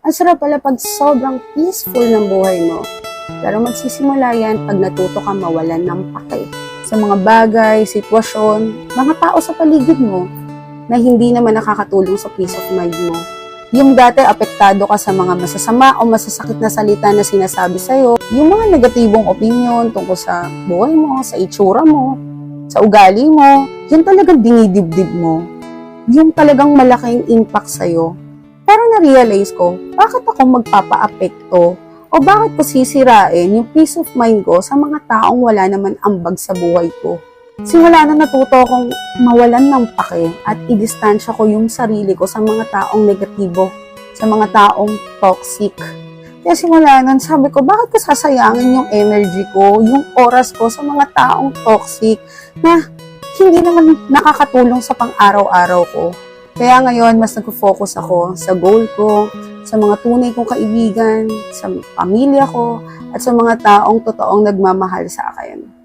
Ang sarap pala pag sobrang peaceful ng buhay mo. Pero magsisimula yan pag natuto ka mawalan ng pake sa mga bagay, sitwasyon, mga tao sa paligid mo na hindi naman nakakatulong sa peace of mind mo. Yung dati apektado ka sa mga masasama o masasakit na salita na sinasabi sa'yo, yung mga negatibong opinion tungkol sa buhay mo, sa itsura mo, sa ugali mo, yun talagang dinidibdib mo. Yung talagang malaking impact sa'yo. Pero na-realize ko, bakit ako magpapa-apekto o bakit ko sisirain yung peace of mind ko sa mga taong wala naman ambag sa buhay ko? Simula na natuto akong mawalan ng pake at i-distansya ko yung sarili ko sa mga taong negatibo, sa mga taong toxic. Kaya simula nun, sabi ko, bakit ko sasayangin yung energy ko, yung oras ko sa mga taong toxic na hindi naman nakakatulong sa pang-araw-araw ko. Kaya ngayon, mas nag-focus ako sa goal ko, sa mga tunay kong kaibigan, sa pamilya ko, at sa mga taong totoong nagmamahal sa akin.